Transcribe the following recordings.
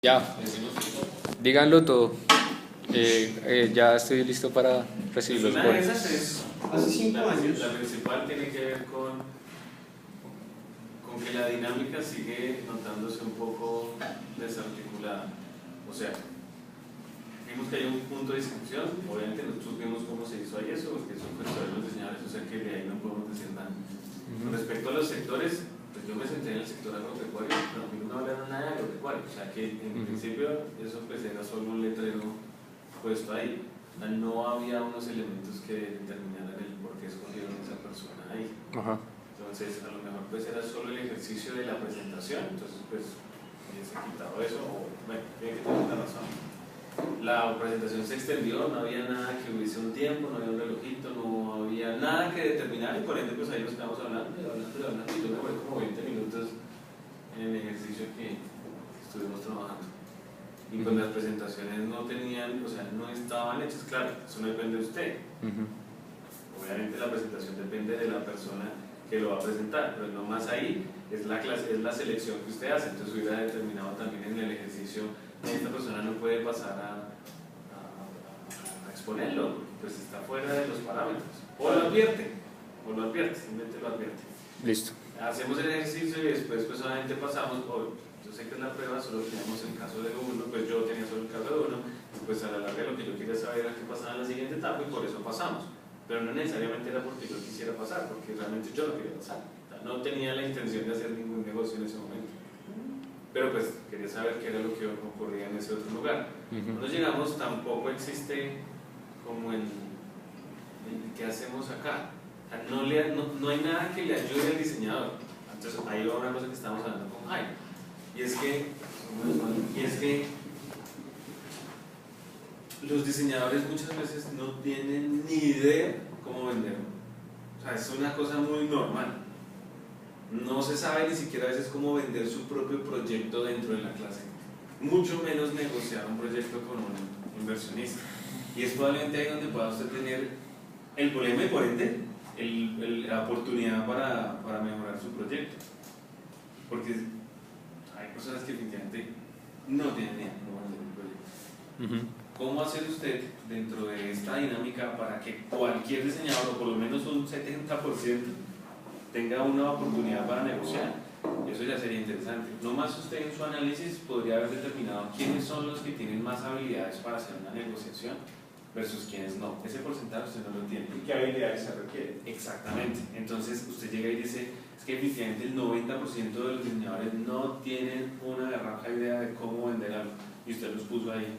Ya, díganlo todo. Ya estoy listo para recibir los Una de goles. esas es, Hace 5 años. la principal tiene que ver con que la dinámica sigue notándose un poco desarticulada. O sea, vimos que hay un punto de discusión, obviamente nosotros vimos cómo se hizo ahí eso, porque eso fue sobre los diseñadores, o sea que de ahí no podemos decir nada. Con respecto a los sectores, pues yo me centré en el sector agropecuario, pero a mí no me hablaron nada de agropecuario, o sea que en principio eso pues era solo un letrero puesto ahí. No había unos elementos que determinaran el por qué escogieron a esa persona ahí. Ajá. Entonces, a lo mejor pues era solo el ejercicio de la presentación, entonces pues hubiese quitado eso, o bueno, tiene que tener la razón. La presentación se extendió, no había nada que hubiese un tiempo, no había un relojito, no había nada que determinar y por ende pues ahí nos quedamos hablando y yo me voy como 20 minutos en el ejercicio que estuvimos trabajando. Y pues las presentaciones no tenían, o sea, no estaban hechas, claro, eso no depende de usted. Obviamente la presentación depende de la persona que lo va a presentar, pero no más ahí es la clase, es la selección que usted hace. Entonces hubiera determinado también en el ejercicio que esta persona no puede pasar a exponerlo, porque pues está fuera de los parámetros. O lo advierte, simplemente lo advierte. Listo. Hacemos el ejercicio y después pues solamente pasamos, yo sé que es la prueba, solo teníamos el caso de uno, pues yo tenía solo el caso de uno, y pues a la larga lo que yo quería saber era qué pasaba en la siguiente etapa y por eso pasamos. Pero no necesariamente era porque yo quisiera pasar, porque realmente yo no quería pasar. O sea, no tenía la intención de hacer ningún negocio en ese momento. Pero pues quería saber qué era lo que ocurría en ese otro lugar. Cuando llegamos tampoco existe como el qué hacemos acá. O sea, no hay nada que le ayude al diseñador. Entonces ahí va una cosa que estamos hablando con Jaime. Y es que los diseñadores muchas veces no tienen ni idea cómo vender. O sea, es una cosa muy normal. No se sabe ni siquiera a veces cómo vender su propio proyecto dentro de la clase. Mucho menos negociar un proyecto con un inversionista. Y es probablemente ahí donde pueda usted tener el problema y por ende la oportunidad para mejorar su proyecto. Porque hay personas que definitivamente no tienen idea cómo vender un proyecto. ¿Cómo hacer usted dentro de esta dinámica para que cualquier diseñador, o por lo menos un 70%, tenga una oportunidad para negociar? Eso ya sería interesante. No más usted en su análisis podría haber determinado quiénes son los que tienen más habilidades para hacer una negociación versus quienes no. Ese porcentaje usted no lo tiene. ¿Y qué habilidades se requieren? Exactamente. Entonces usted llega y dice, es que definitivamente el 90% de los diseñadores no tienen una garrafa idea de cómo vender algo. Y usted los puso ahí.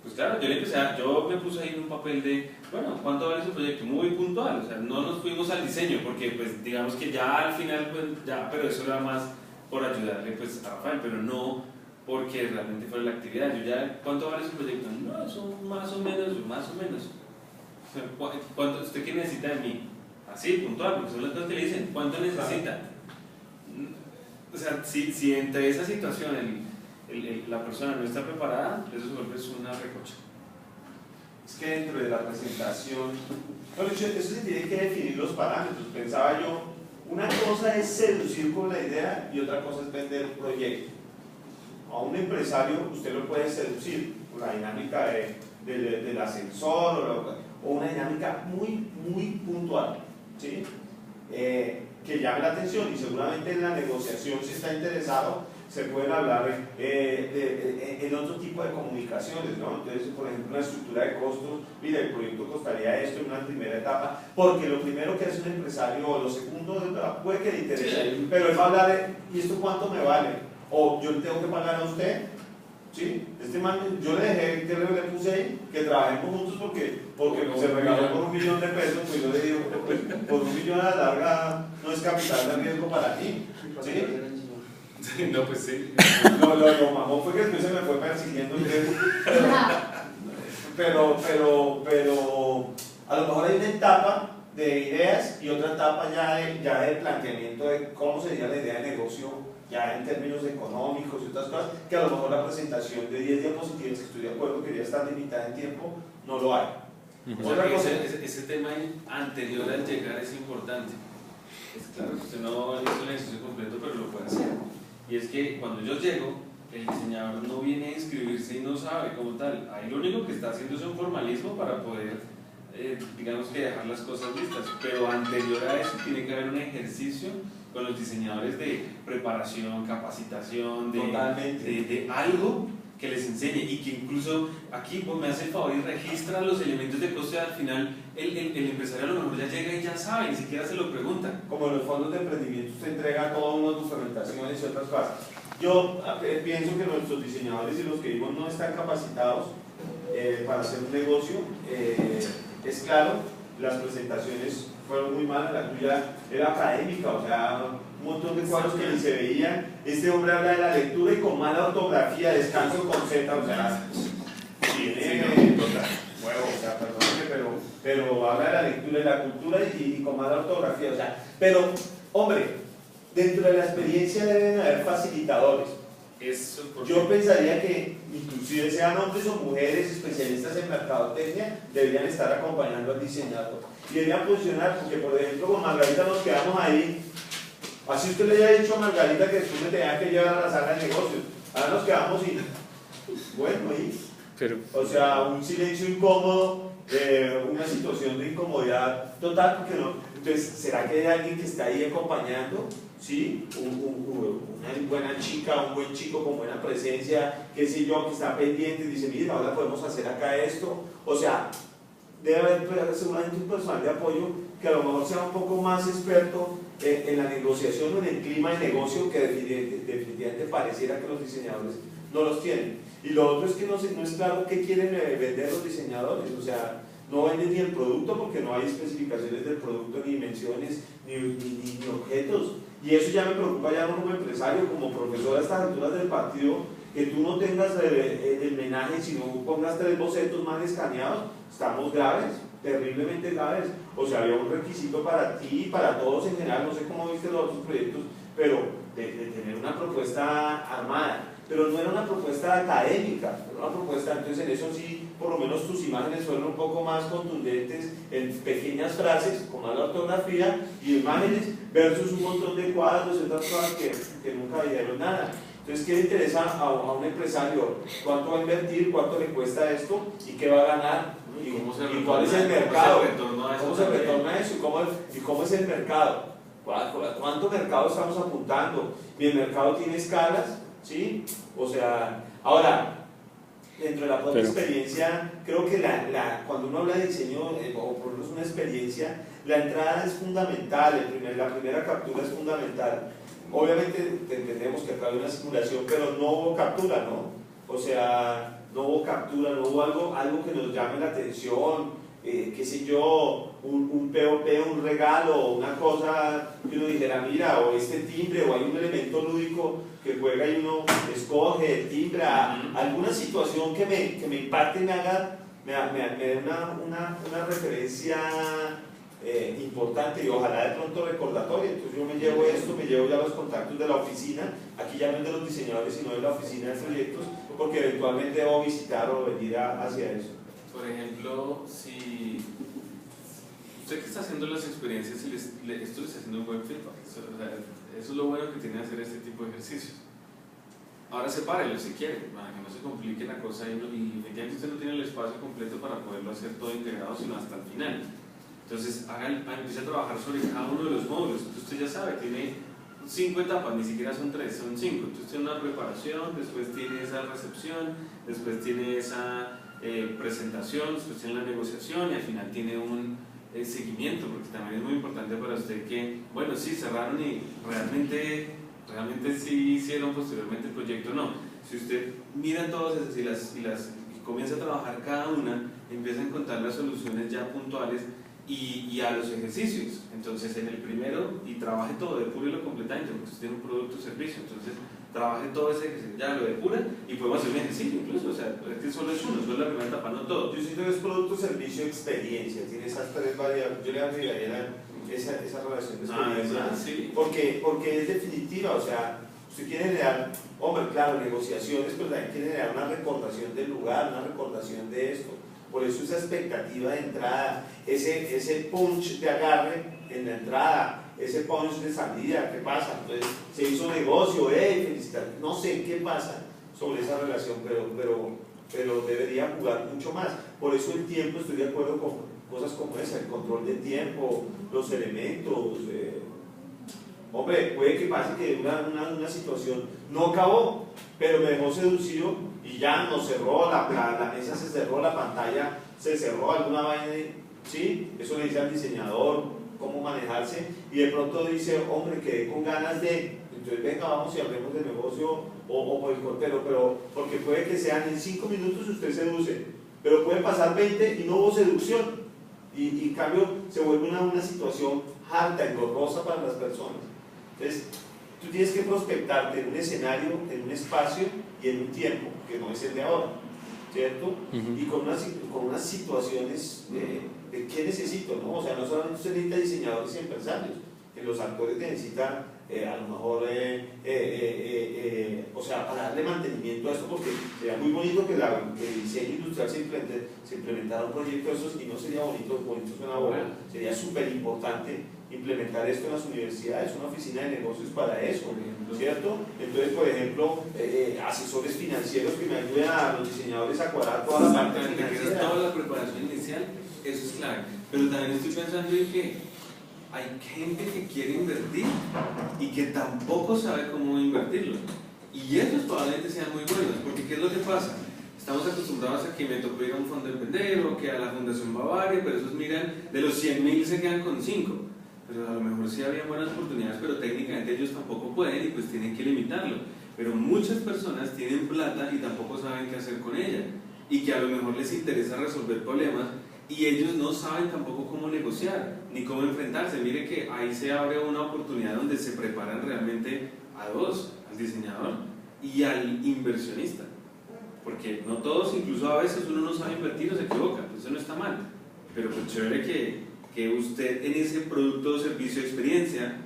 Pues claro, yo me puse ahí en un papel de, bueno, ¿cuánto vale su proyecto? Muy puntual, o sea, no nos fuimos al diseño, porque pues digamos que ya al final, pues ya, pero eso era más por ayudarle pues a Rafael, pero no porque realmente fuera la actividad. Yo ya, ¿cuánto vale su proyecto? No, eso más o menos. ¿Cuánto usted qué necesita de mí? Así, puntual, porque son las cosas que le dicen, ¿cuánto necesita? O sea, si entre esa situación la persona no está preparada, eso se vuelve una recocha. Es que dentro de la presentación, bueno, eso se tiene que definir los parámetros. Pensaba yo, una cosa es seducir con la idea y otra cosa es vender un proyecto. A un empresario usted lo puede seducir con la dinámica del ascensor o una dinámica muy puntual, ¿sí? Que llame la atención y seguramente en la negociación, si está interesado, se pueden hablar en otro tipo de comunicaciones, ¿no? Entonces, por ejemplo, una estructura de costos, mire, el proyecto costaría esto en una primera etapa, porque lo primero que hace un empresario, o lo segundo, puede que le interese, sí, pero él va a hablar de, ¿y esto cuánto me vale? O yo le tengo que pagar a usted, ¿sí? Este man, yo le dejé, que le puse ahí, que trabajemos juntos porque se regaló por $1.000.000, pues yo le digo, pues, por $1.000.000 a la larga no es capital de riesgo para ti, ¿sí? No, pues sí. Lo mamón fue que después se me fue persiguiendo, pero a lo mejor hay una etapa de ideas y otra etapa ya de planteamiento de cómo sería la idea de negocio, ya en términos económicos y otras cosas, que a lo mejor la presentación de 10 diapositivas, que estoy de acuerdo que debería estar limitada en tiempo, no lo hay. Otra cosa, ese tema anterior al llegar es importante. Es claro que usted no hizo el ejercicio completo, pero lo puede hacer. Y es que cuando yo llego, el diseñador no viene inscrito dice y no sabe como tal. Ahí lo único que está haciendo es un formalismo para poder, digamos que dejar las cosas listas. Pero anterior a eso tiene que haber un ejercicio con los diseñadores de preparación, capacitación, de algo que les enseñe y que incluso aquí pues, me hace el favor y registra los elementos de coste. Al final el empresario a lo mejor ya llega y ya sabe, ni siquiera se lo pregunta. Como en los fondos de emprendimiento usted entrega todo uno de tus fermentaciones y otras cosas. Yo pienso que nuestros diseñadores y los que vimos no están capacitados para hacer un negocio. Es claro, las presentaciones fueron muy malas, la tuya era académica, o sea, un montón de cuadros que ni se veían. Este hombre habla de la lectura y con mala ortografía, descanso con Z, o sea, tiene huevo, o sea, perdóname, pero habla de la lectura y la cultura y con mala ortografía, o sea, pero, hombre, dentro de la experiencia deben haber facilitadores. Yo pensaría que inclusive sean hombres o mujeres especialistas en mercadotecnia deberían estar acompañando al diseñador y deberían posicionar, porque por ejemplo con Margarita nos quedamos ahí, así usted le haya dicho a Margarita que después me tenía que llevar a la sala de negocios, ahora nos quedamos y bueno, o sea, un silencio incómodo, una situación de incomodidad total, porque no, entonces, ¿será que hay alguien que está ahí acompañando? ¿Sí? Una buena chica, un buen chico con buena presencia, qué sé yo, que está pendiente y dice, mira, ahora podemos hacer acá esto. O sea, debe haber seguramente un personal de apoyo que a lo mejor sea un poco más experto en la negociación o en el clima de negocio, que definitivamente pareciera que los diseñadores no los tienen. Y lo otro es que no es claro qué quieren vender los diseñadores, o sea, no venden ni el producto porque no hay especificaciones del producto, ni dimensiones, ni objetos. Y eso ya me preocupa ya no como empresario, como profesor a estas alturas del partido, que tú no tengas el menaje, sino pongas 3 bocetos mal escaneados. Estamos graves, terriblemente graves. O sea, había un requisito para ti y para todos en general, no sé cómo viste los otros proyectos, pero de tener una propuesta armada. Pero no era una propuesta académica, era una propuesta, entonces en eso sí, por lo menos tus imágenes fueron un poco más contundentes en pequeñas frases, con mala ortografía, y imágenes versus un montón de cuadros y otras cosas que nunca dijeron nada. Entonces, ¿qué le interesa a un empresario? ¿Cuánto va a invertir? ¿Cuánto le cuesta esto? ¿Y qué va a ganar? ¿Y cuál es el mercado? ¿Cómo se retorna eso? ¿Y cómo es el mercado? ¿Cuánto mercado estamos apuntando? ¿Y el mercado tiene escalas? ¿Sí? O sea, ahora, dentro de la propia experiencia, creo que cuando uno habla de diseño, o por lo menos una experiencia, la entrada es fundamental, la primera captura es fundamental. Obviamente entendemos que acá hay una simulación, pero no hubo captura, ¿no? O sea, no hubo captura, no hubo algo que nos llame la atención, qué sé yo, un POP, un regalo, una cosa que uno dijera, mira, o este timbre, o hay un elemento lúdico que juega y uno escoge el timbre, alguna situación que me impacte y me dé una referencia importante y ojalá de pronto recordatoria. Entonces yo me llevo esto, me llevo ya los contactos de la oficina, aquí ya no es de los diseñadores sino de la oficina de proyectos, porque eventualmente debo visitar o venir hacia eso. Por ejemplo, si usted que está haciendo las experiencias y esto le está haciendo un buen feedback, eso es lo bueno que tiene hacer este tipo de ejercicios. Ahora sepárelo si quiere, para que no se complique la cosa y efectivamente usted no tiene el espacio completo para poderlo hacer todo integrado, sino hasta el final. Entonces, empiece a trabajar sobre cada uno de los módulos. Entonces, usted ya sabe, tiene 5 etapas, ni siquiera son 3, son 5. Entonces, tiene una preparación, después tiene esa recepción, después tiene esa presentación, después tiene la negociación y al final tiene un seguimiento, porque también es muy importante para usted que, bueno, sí, cerraron y realmente sí hicieron posteriormente el proyecto, no. Si usted mira todas esas y comienza a trabajar cada una, empieza a encontrar las soluciones ya puntuales y a los ejercicios. Entonces en el primero, y trabaje todo, depúrelo completamente, porque usted tiene un producto o servicio, entonces trabaje todo ese ejercicio, ya lo depura y podemos hacer un ejercicio incluso, o sea, es que solo es uno, solo es la primera etapa, no todo. Yo siento que es producto, servicio, experiencia, tiene esas 3 variables, yo le agregaría esa relación de experiencia, sí. porque es definitiva, o sea, usted quiere generar, hombre, claro, negociaciones, pero también quiere generar una recordación del lugar, una recordación de esto. Por eso esa expectativa de entrada, ese punch de agarre en la entrada, ese punch de salida, ¿qué pasa? Entonces, se hizo negocio, felicidades, no sé qué pasa. O sobre esa relación, pero debería jugar mucho más. Por eso el tiempo, estoy de acuerdo con cosas como esa, el control de tiempo, los elementos. Hombre, puede que pase que una situación no acabó, pero me dejó seducido y ya nos cerró la mesa, se cerró la pantalla, se cerró alguna vaina, ¿sí? Eso le dice al diseñador cómo manejarse y de pronto dice, hombre, quedé con ganas de, entonces venga, vamos y hablemos de negocio o por el cortero, pero porque puede que sean en 5 minutos usted seduce, pero puede pasar 20 y no hubo seducción y en cambio se vuelve una situación harta, engorrosa para las personas. Entonces, tú tienes que prospectarte en un escenario, en un espacio y en un tiempo, que no es el de ahora, ¿cierto? Y con unas situaciones de qué necesito, ¿no? O sea, no solamente usted necesita diseñadores y empresarios, que los actores necesitan a lo mejor, o sea, para darle mantenimiento a esto, porque sería muy bonito que el diseño industrial se implementara un proyecto de esos y no sería bonito suena bueno, sería súper importante implementar esto en las universidades, una oficina de negocios para eso, ¿cierto? Entonces, por ejemplo, asesores financieros que me ayuden a los diseñadores a cuadrar toda la parte financiera. Toda la preparación inicial, eso es clave. Pero también estoy pensando en que hay gente que quiere invertir y que tampoco sabe cómo invertirlo. Y ellos probablemente sean muy buenos, porque ¿qué es lo que pasa? Estamos acostumbrados a que me tocó ir a un fondo de Pender o que a la Fundación Bavaria, pero esos miran, de los 100.000 se quedan con 5. Pero a lo mejor sí había buenas oportunidades, pero técnicamente ellos tampoco pueden y pues tienen que limitarlo. Pero muchas personas tienen plata y tampoco saben qué hacer con ella. Y que a lo mejor les interesa resolver problemas y ellos no saben tampoco cómo negociar ni cómo enfrentarse. Mire que ahí se abre una oportunidad donde se preparan realmente a dos, al diseñador y al inversionista. Porque no todos, incluso a veces uno no sabe invertir o se equivoca, pues eso no está mal. Pero pues chévere que usted en ese producto o servicio de experiencia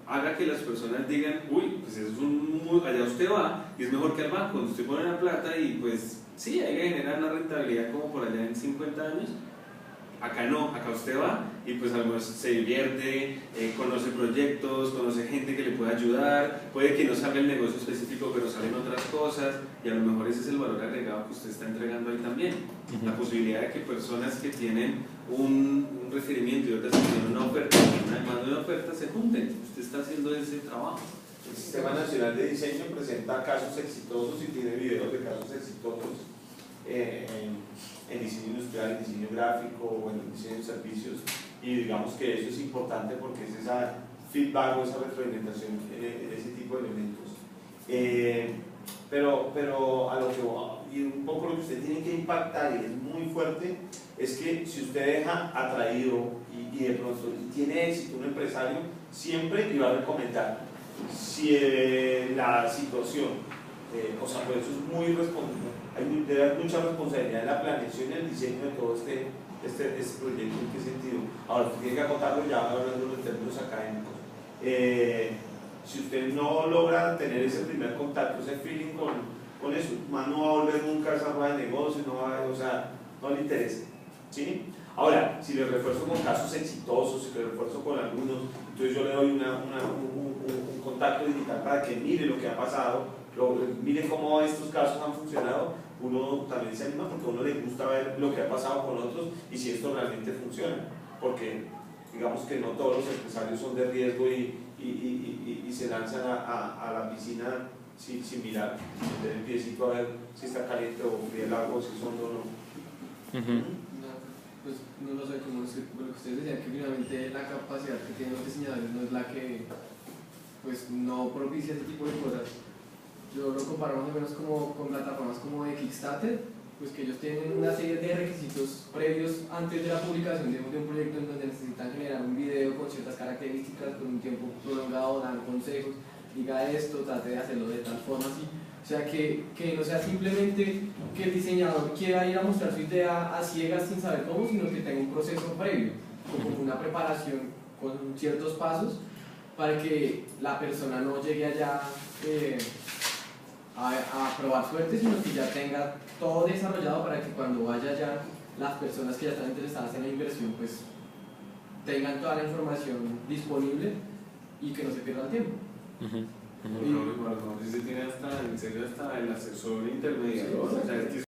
haga que las personas digan, uy, pues eso es allá usted va y es mejor que al banco, donde usted pone la plata y pues sí, hay que generar una rentabilidad como por allá en 50 años. Acá no, acá usted va y pues algo se divierte, conoce proyectos, conoce gente que le puede ayudar, puede que no salga el negocio específico pero salen otras cosas y a lo mejor ese es el valor agregado que usted está entregando ahí también. La posibilidad de que personas que tienen un requerimiento y otras que tienen una oferta, una demanda de una oferta se junten, usted está haciendo ese trabajo. El Sistema Nacional de Diseño presenta casos exitosos y tiene videos de casos exitosos en diseño industrial, en diseño gráfico o en diseño de servicios y digamos que eso es importante porque es esa feedback o esa retroalimentación en ese tipo de elementos. Pero a lo que y un poco lo que usted tiene que impactar y es muy fuerte es que si usted deja atraído y de pronto tiene éxito un empresario, siempre le va a recomendar si la situación, o sea, por eso es muy responsable. Debe haber mucha responsabilidad en la planeación y el diseño de todo este proyecto. ¿En qué sentido? Ahora, usted tiene que acotarlo ya hablando en términos académicos. Si usted no logra tener ese primer contacto, ese feeling con eso, más no va a volver nunca a esa rueda de negocio, o sea, no le interesa, ¿sí? Ahora, si le refuerzo con casos exitosos, si le refuerzo con algunos, entonces yo le doy un contacto digital para que mire lo que ha pasado, mire cómo estos casos han funcionado, uno también se anima porque a uno le gusta ver lo que ha pasado con otros y si esto realmente funciona, porque digamos que no todos los empresarios son de riesgo y se lanzan a la piscina sin mirar, meter el piecito a ver si está caliente o frío el agua, si son o no. Pues no lo sé, como lo que ustedes decían, que finalmente la capacidad que tienen los diseñadores no es la que pues no propicia ese tipo de cosas. Yo lo comparo más o menos como con plataformas como de Kickstarter, pues que ellos tienen una serie de requisitos previos antes de la publicación de un proyecto en donde necesitan generar un video con ciertas características, con un tiempo prolongado, dan consejos, diga esto, trate de hacerlo de tal forma así. O sea, que no sea simplemente que el diseñador quiera ir a mostrar su idea a ciegas sin saber cómo, sino que tenga un proceso previo, como una preparación con ciertos pasos para que la persona no llegue allá a probar suerte, sino que ya tenga todo desarrollado para que cuando vaya allá las personas que ya están interesadas en la inversión pues tengan toda la información disponible y que no se pierda el tiempo. No, no, sí se tiene hasta, en serio, hasta el asesor intermediador. O sea, es que